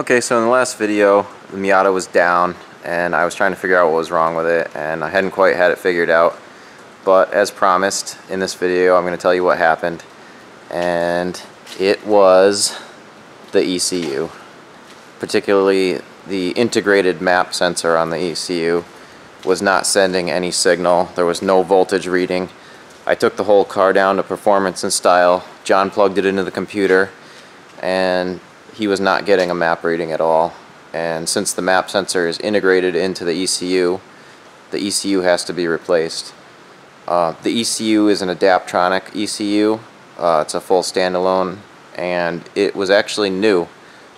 Okay, so in the last video, the Miata was down and I was trying to figure out what was wrong with it, and I hadn't quite had it figured out. But as promised, in this video I'm going to tell you what happened, and it was the ECU. Particularly the integrated map sensor on the ECU was not sending any signal. There was no voltage reading. I took the whole car down to performance and style. John plugged it into the computer and he was not getting a map reading at all. And since the map sensor is integrated into the ECU has to be replaced. The ECU is an Adaptronic ECU. It's a full standalone, and it was actually new.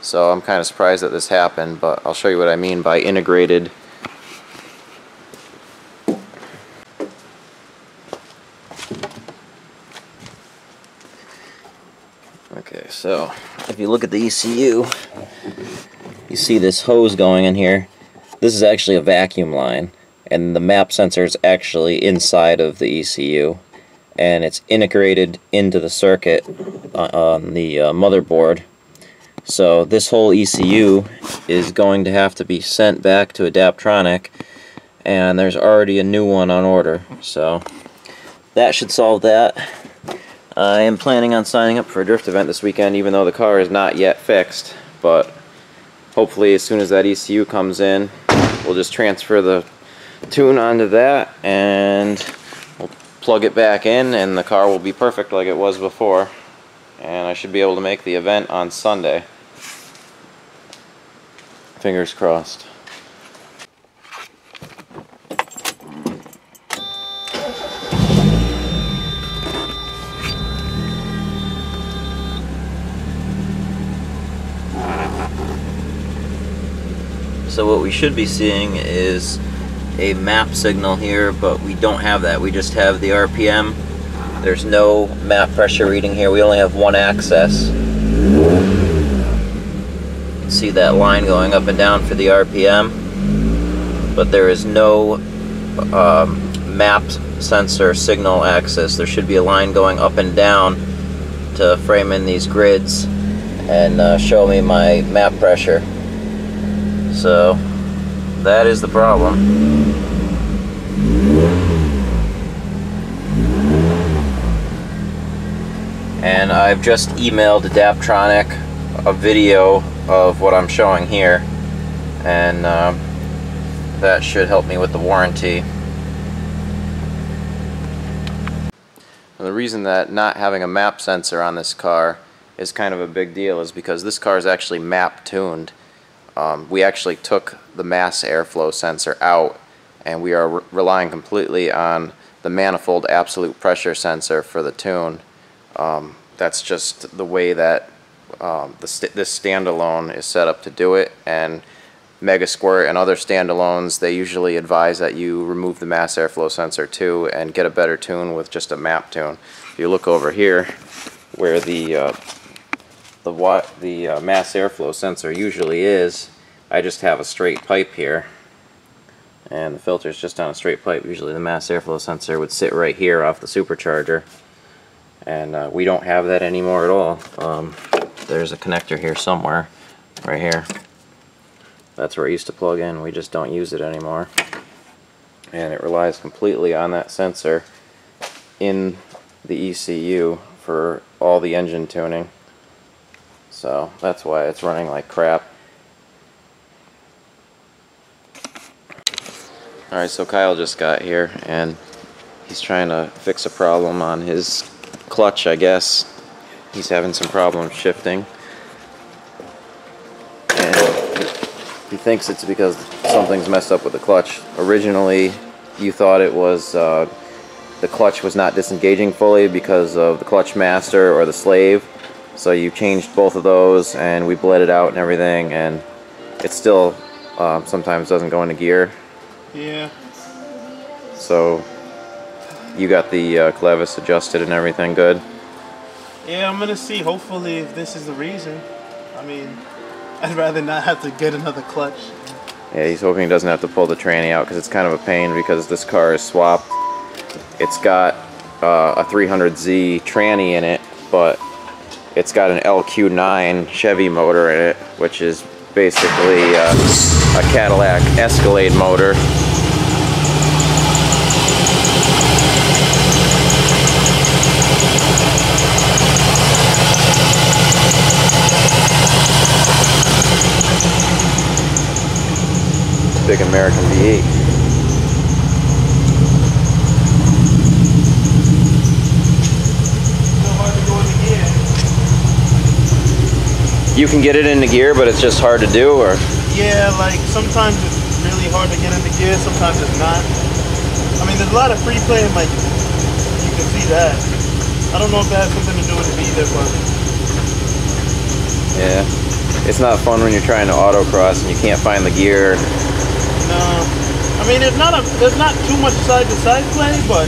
So I'm kind of surprised that this happened, but I'll show you what I mean by integrated. Okay, so if you look at the ECU, you see this hose going in here. This is actually a vacuum line, and the map sensor is actually inside of the ECU, and it's integrated into the circuit on the motherboard. So this whole ECU is going to have to be sent back to Adaptronic, and there's already a new one on order, so that should solve that. I am planning on signing up for a drift event this weekend, even though the car is not yet fixed, but hopefully as soon as that ECU comes in, we'll just transfer the tune onto that and we'll plug it back in, and the car will be perfect like it was before, and I should be able to make the event on Sunday. Fingers crossed. So what we should be seeing is a map signal here, but we don't have that. We just have the RPM. There's no map pressure reading here. We only have one axis. You can see that line going up and down for the RPM, but there is no map sensor signal axis. There should be a line going up and down to frame in these grids and show me my map pressure. So that is the problem. And I've just emailed Adaptronic a video of what I'm showing here, and that should help me with the warranty. And the reason that not having a map sensor on this car is kind of a big deal is because this car is actually map tuned. We actually took the mass airflow sensor out, and we are relying completely on the manifold absolute pressure sensor for the tune. That's just the way that this standalone is set up to do it, and Megasquirt and other standalones, they usually advise that you remove the mass airflow sensor too and get a better tune with just a map tune. If you look over here where the mass airflow sensor usually is, I just have a straight pipe here, and the filter is just on a straight pipe. Usually the mass airflow sensor would sit right here off the supercharger, and we don't have that anymore at all. There's a connector here somewhere, right here. That's where it used to plug in. We just don't use it anymore, and it relies completely on that sensor in the ECU for all the engine tuning. So that's why it's running like crap. Alright, so Kyle just got here and he's trying to fix a problem on his clutch, I guess. He's having some problems shifting, and he thinks it's because something's messed up with the clutch. Originally you thought it was the clutch was not disengaging fully because of the clutch master or the slave. So you changed both of those, and we bled it out and everything, and it still sometimes doesn't go into gear. Yeah. So you got the clevis adjusted and everything good? Yeah, I'm gonna see. Hopefully, if this is the reason. I mean, I'd rather not have to get another clutch. Yeah, he's hoping he doesn't have to pull the tranny out, because it's kind of a pain because this car is swapped. It's got a 300Z tranny in it, but it's got an LQ9 Chevy motor in it, which is basically a Cadillac Escalade motor. Big American V8. You can get it into gear, but it's just hard to do, or? Yeah, like sometimes it's really hard to get into gear, sometimes it's not. I mean, there's a lot of free play, like you can see that. I don't know if that has something to do with it either, but yeah, it's not fun when you're trying to autocross and you can't find the gear. no, I mean there's not too much side to side play, but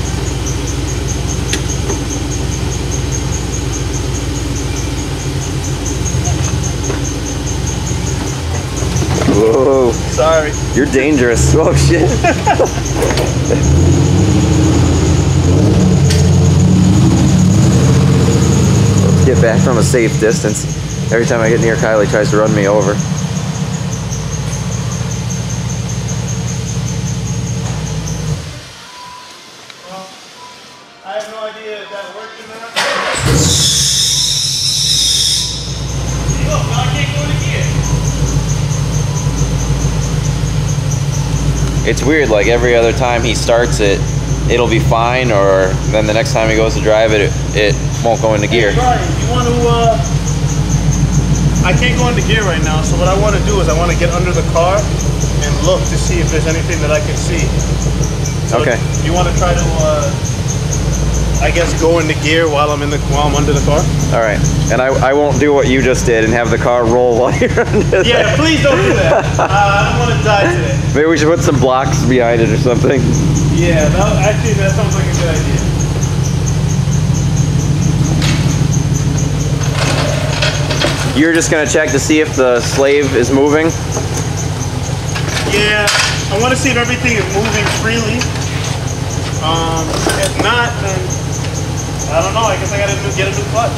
Whoa. sorry. You're dangerous. Oh shit. Let's get back from a safe distance. Every time I get near Kyle, he tries to run me over. Well, I have no idea if that worked or not. Look, now I can't go into gear. It's weird, like every other time he starts it, it'll be fine, or then the next time he goes to drive it, it won't go into gear. Hey, Brian, you want to, I can't go into gear right now, so what I want to do is I want to get under the car and look to see if there's anything that I can see. So Okay. You want to try to, I guess, go into gear while I'm under the car? All right, and I won't do what you just did and have the car roll while you're under Yeah, there. please don't do that. I don't want to die today. Maybe we should put some blocks behind it or something. Yeah, actually that sounds like a good idea. You're just gonna check to see if the slave is moving? Yeah, I want to see if everything is moving freely. If not, then I don't know. I guess I gotta get a new clutch.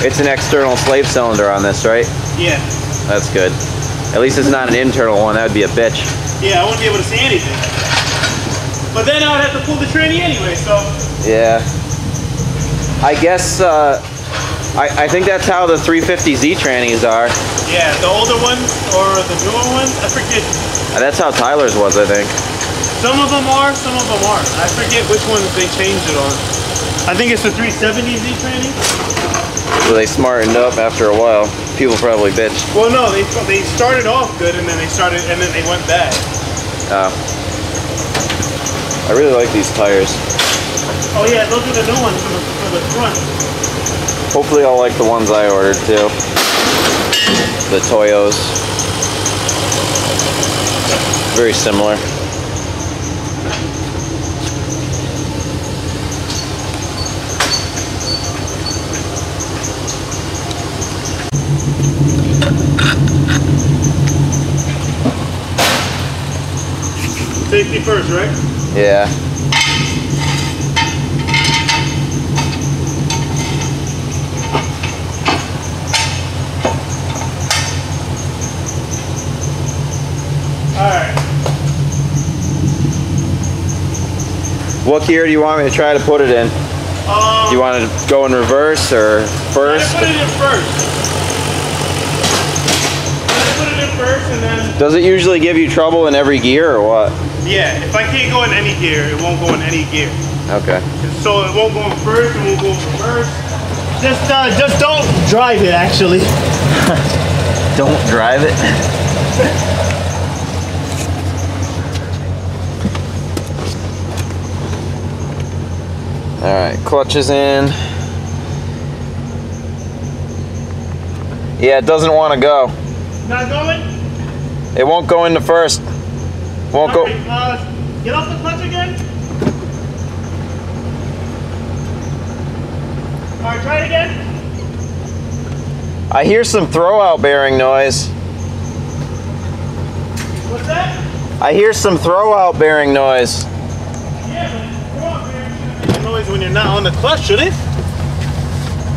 It's an external slave cylinder on this, right? Yeah. That's good. At least it's not an internal one. That would be a bitch. Yeah, I wouldn't be able to see anything. But then I would have to pull the tranny anyway, so. Yeah. I guess, I think that's how the 350Z trannies are. Yeah, the older ones or the newer ones, I forget. That's how Tyler's was, I think. Some of them are, some of them aren't. I forget which ones they changed it on. I think it's the 370Z tranny. So they smartened up after a while. People probably bitched. Well, no, they started off good and then they went bad. I really like these tires. Oh yeah, those are the new ones for the front. Hopefully I'll like the ones I ordered too. The Toyos. Very similar. Safety first, right? Yeah. Alright. What gear do you want me to try to put it in? Do you want to go in reverse or first? Put it in first. Put it in first and then... Does it usually give you trouble in every gear or what? Yeah, if I can't go in any gear, it won't go in any gear. Okay. So it won't go in first, it won't go in reverse. Just don't drive it, actually. Don't drive it. All right, clutch is in. Yeah, it doesn't want to go. Not going? It won't go into first. Won't go. Get off the clutch again. All right, try it again. I hear some throwout bearing noise. What's that? I hear some throwout bearing noise. Yeah, but throwout bearing should make noise when you're not on the clutch, should it?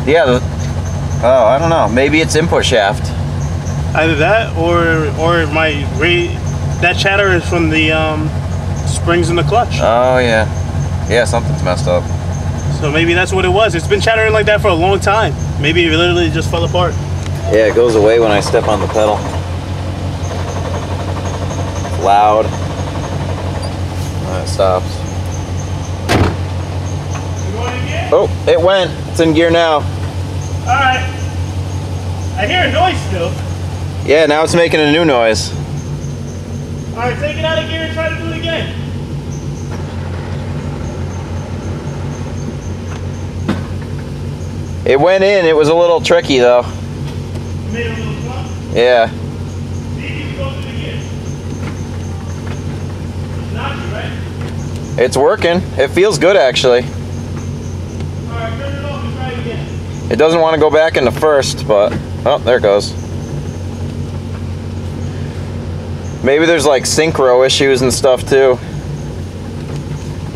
Yeah. Oh, I don't know. Maybe it's input shaft. Either that or that chatter is from the springs in the clutch. Oh yeah. Yeah, something's messed up. So maybe that's what it was. It's been chattering like that for a long time. Maybe it literally just fell apart. Yeah, it goes away when I step on the pedal. It's loud. It stops. You going in gear? Oh, it went. It's in gear now. Alright. I hear a noise still. Yeah, now it's making a new noise. Alright, take it out of gear and try to do it again. It went in. It was a little tricky though. You made a little flop? Yeah. See if you can go through the gear. It's not you, right? It's working. It feels good actually. Alright, turn it off and try it again. It doesn't want to go back into first, but oh, there it goes. Maybe there's like synchro issues and stuff too.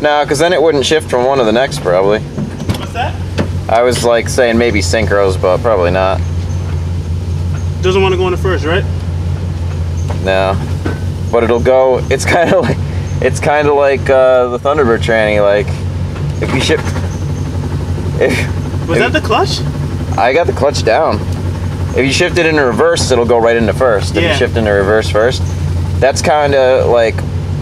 No, because then it wouldn't shift from one to the next probably. What's that? I was like saying maybe synchros, but probably not. Doesn't want to go into first, right? No, but it'll go. It's kind of like the Thunderbird tranny. Like if you ship. Was that the clutch? I got the clutch down. If you shift it into reverse, it'll go right into first. If you shift into reverse first, that's kind of like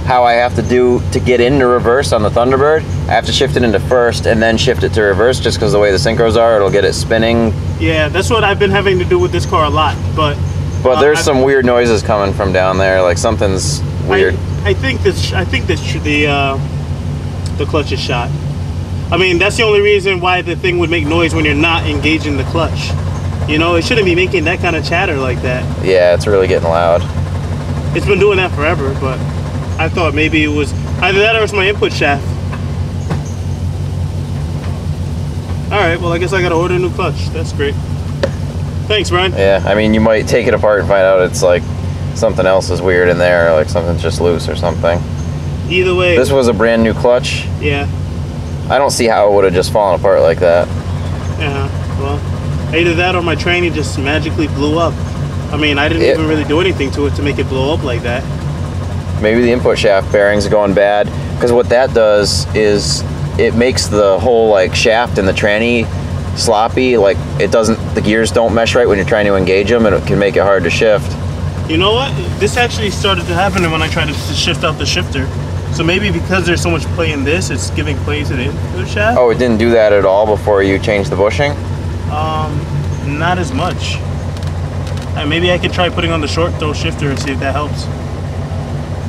how I have to do to get into reverse on the Thunderbird. I have to shift it into first and then shift it to reverse, just because the way the synchros are, it'll get it spinning. Yeah, that's what I've been having to do with this car a lot. But there's some weird noises coming from down there. Like something's weird. I think the clutch is shot. I mean, that's the only reason why the thing would make noise when you're not engaging the clutch. You know, it shouldn't be making that kind of chatter like that. Yeah, it's really getting loud. It's been doing that forever, but I thought maybe it was either that or it's my input shaft. Alright, well I guess I gotta order a new clutch. That's great. Thanks, Brian. Yeah, I mean, you might take it apart and find out it's like something else is weird in there, or like something's just loose or something. Either way. This was a brand new clutch. Yeah. I don't see how it would have just fallen apart like that. Yeah, well, either that or my tranny just magically blew up. I mean, I didn't even really do anything to it to make it blow up like that. Maybe the input shaft bearings are going bad, because what that does is it makes the whole like shaft in the tranny sloppy. Like the gears don't mesh right when you're trying to engage them, and it can make it hard to shift. You know what? This actually started to happen when I tried to shift out the shifter. So maybe because there's so much play in this, it's giving play to the input shaft. Oh, it didn't do that at all before you changed the bushing? Not as much. Maybe I could try putting on the short throw shifter and see if that helps.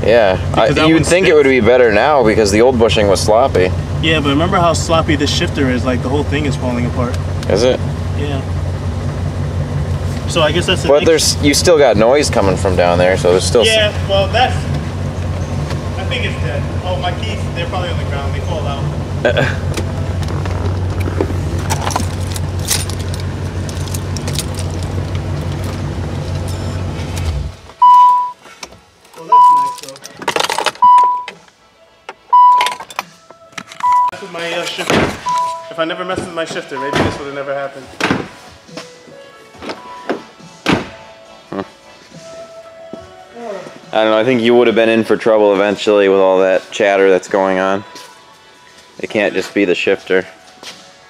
Yeah, you'd think it would be better now because the old bushing was sloppy. Yeah, but remember how sloppy this shifter is? Like the whole thing is falling apart. Is it? Yeah. So I guess that's the But you still got noise coming from down there, so there's still... Yeah, well that's... I think it's dead. Oh, my keys, they're probably on the ground. They fall out. Well, that's nice, though. That's with my shifter. If I never messed with my shifter, maybe this would have never happened. I don't know, I think you would have been in for trouble eventually with all that chatter that's going on. It can't just be the shifter.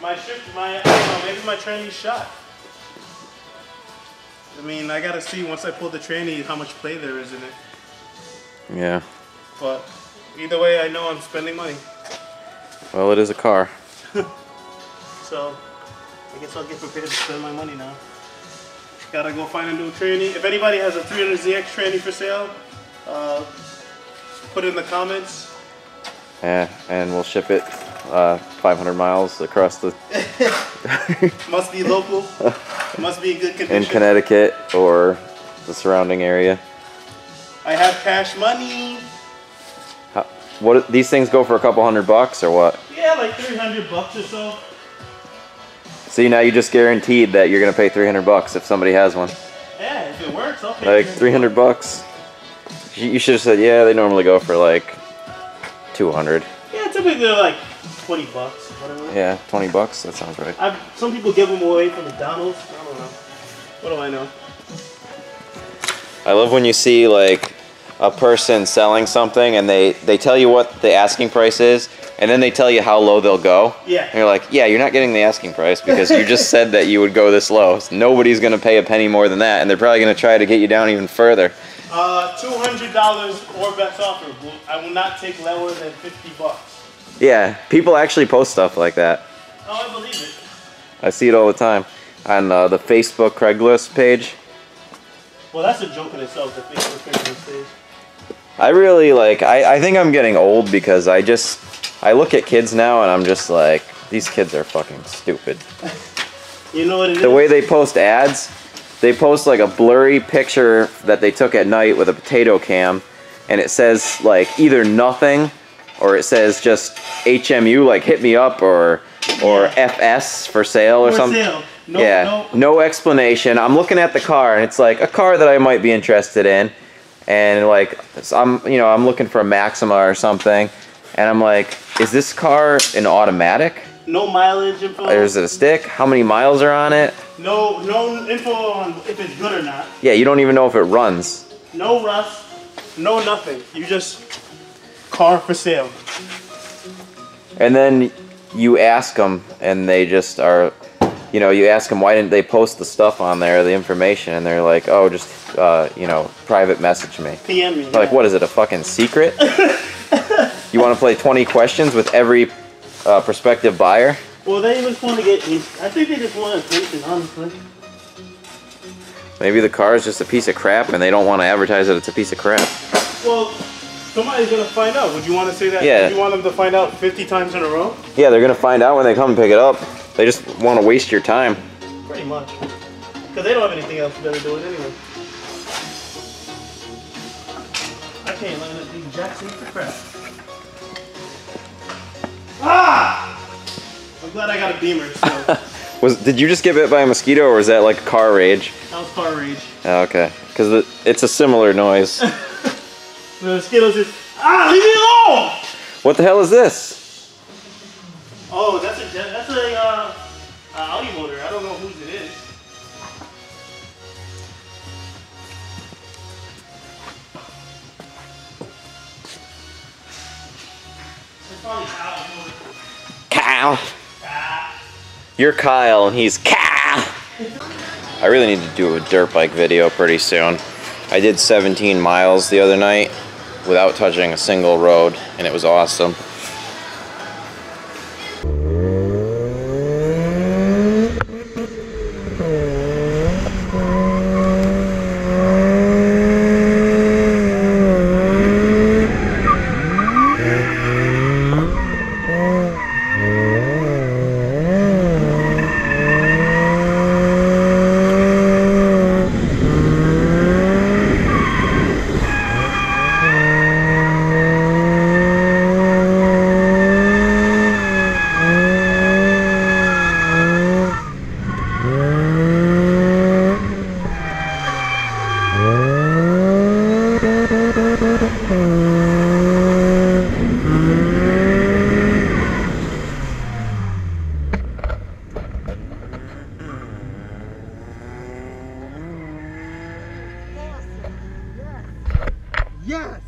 I don't know, maybe my tranny's shot. I mean, I gotta see once I pull the tranny how much play there is in it. Yeah. But either way, I know I'm spending money. Well, it is a car. So, I guess I'll get prepared to spend my money now. Gotta go find a new tranny. If anybody has a 300ZX tranny for sale, put it in the comments. Yeah, and we'll ship it 500 miles across the... Must be local. Must be in good condition. In Connecticut or the surrounding area. I have cash money. What, these things go for a couple $100 or what? Yeah, like $300 or so. See, now you just guaranteed that you're gonna pay $300 if somebody has one. Yeah, if it works, I'll pay. Like $300. You should have said, yeah, they normally go for like 200. Yeah, typically they're like $20, whatever. Yeah, $20. That sounds right. Some people give them away from McDonald's. I don't know. What do I know? I love when you see like a person selling something and they tell you what the asking price is, and then they tell you how low they'll go. Yeah. And you're like, yeah, you're not getting the asking price because you just said that you would go this low. So nobody's gonna pay a penny more than that, and they're probably gonna try to get you down even further. $200 or best offer. I will not take lower than $50. Yeah, people actually post stuff like that. Oh, I believe it. I see it all the time on the Facebook Craigslist page. Well, that's a joke in itself, the Facebook Craigslist page. I really like, I think I'm getting old because I look at kids now and I'm just like, these kids are fucking stupid. You know what it is? The way they post ads, they post like a blurry picture that they took at night with a potato cam, and it says like either nothing or it says just HMU, like hit me up, or FS for sale or something. Sale. No, yeah, no explanation. I'm looking at the car and it's like a car that I might be interested in, and like I'm looking for a Maxima or something, and I'm like, is this car an automatic? No mileage info. Or is it a stick? How many miles are on it? No info on if it's good or not. Yeah, you don't even know if it runs. No rust, no nothing. You just car for sale. And then you ask them, and they just are, you ask them why didn't they post the stuff on there, the information, and they're like, oh, just private message me. PM me. Like, what is it, a fucking secret? You want to play 20 questions with every prospective buyer? Well, they just want to get. I think they just want attention, honestly. Maybe the car is just a piece of crap, and they don't want to advertise that it's a piece of crap. Well, somebody's gonna find out. Would you want to say that? Yeah. Would you want them to find out 50 times in a row? Yeah, they're gonna find out when they come and pick it up. They just want to waste your time. Pretty much. Because they don't have anything else better to do it anyway. I can't let it be Jackson for crap. Ah! I'm glad I got a Beamer. So. Did you just get bit by a mosquito, or was that like car rage? That was car rage. Oh, okay, because it's a similar noise. The mosquitoes just, leave me alone! What the hell is this? Oh, that's a Audi motor. I don't know whose it is. It's probably Kyle. Kyle. You're Kyle and he's Kyle. I really need to do a dirt bike video pretty soon. I did 17 miles the other night without touching a single road, and it was awesome. Yes!